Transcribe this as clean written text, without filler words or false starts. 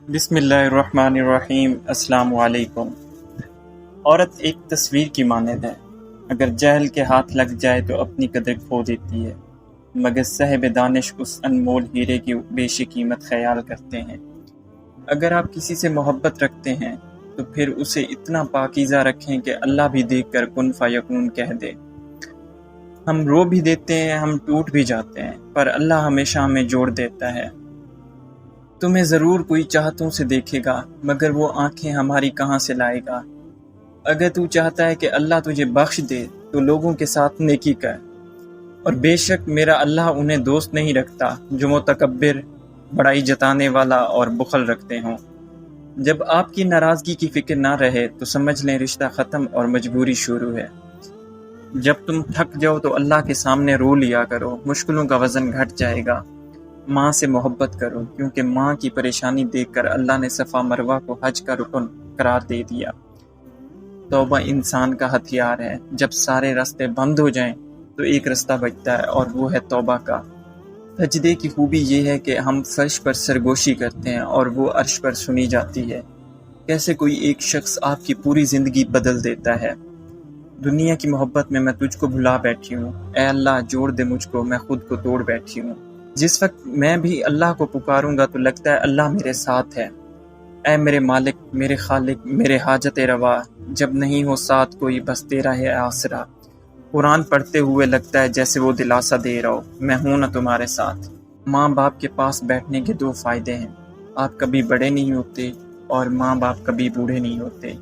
بسم اللہ الرحمن الرحیم۔ السلام علیکم۔ عورت ایک تصویر کی مانند ہے، اگر جہل کے ہاتھ لگ جائے تو اپنی قدر کھو دیتی ہے، مگر صاحب دانش اس انمول ہیرے کی بیش قیمت خیال کرتے ہیں۔ اگر آپ کسی سے محبت رکھتے ہیں تو پھر اسے اتنا پاکیزہ رکھیں کہ اللہ بھی دیکھ کر کن فیکون کہہ دے۔ ہم رو بھی دیتے ہیں، ہم ٹوٹ بھی جاتے ہیں، پر اللہ ہمیشہ ہمیں جوڑ دیتا ہے۔ تمہیں ضرور کوئی چاہتوں سے دیکھے گا، مگر وہ آنکھیں ہماری کہاں سے لائے گا۔ اگر تو چاہتا ہے کہ اللہ تجھے بخش دے تو لوگوں کے ساتھ نیکی کر، اور بے شک میرا اللہ انہیں دوست نہیں رکھتا جو متکبر، بڑائی جتانے والا اور بخل رکھتے ہوں۔ جب آپ کی ناراضگی کی فکر نہ رہے تو سمجھ لیں رشتہ ختم اور مجبوری شروع ہے۔ جب تم تھک جاؤ تو اللہ کے سامنے رو لیا کرو، مشکلوں کا وزن گھٹ جائے گا۔ ماں سے محبت کرو، کیونکہ ماں کی پریشانی دیکھ کر اللہ نے صفا مروہ کو حج کا رکن قرار دے دیا۔ توبہ انسان کا ہتھیار ہے، جب سارے راستے بند ہو جائیں تو ایک رستہ بچتا ہے اور وہ ہے توبہ کا۔ سجدے کی خوبی یہ ہے کہ ہم فرش پر سرگوشی کرتے ہیں اور وہ عرش پر سنی جاتی ہے۔ کیسے کوئی ایک شخص آپ کی پوری زندگی بدل دیتا ہے۔ دنیا کی محبت میں تجھ کو بھلا بیٹھی ہوں، اے اللہ جوڑ دے مجھ کو، میں خود کو توڑ بیٹھی ہوں۔ جس وقت میں بھی اللہ کو پکاروں گا تو لگتا ہے اللہ میرے ساتھ ہے۔ اے میرے مالک، میرے خالق، میرے حاجت روا، جب نہیں ہو ساتھ کوئی بس تیرا ہے آسرا۔ قرآن پڑھتے ہوئے لگتا ہے جیسے وہ دلاسا دے رہا ہو، میں ہوں نا تمہارے ساتھ۔ ماں باپ کے پاس بیٹھنے کے دو فائدے ہیں، آپ کبھی بڑے نہیں ہوتے اور ماں باپ کبھی بوڑھے نہیں ہوتے۔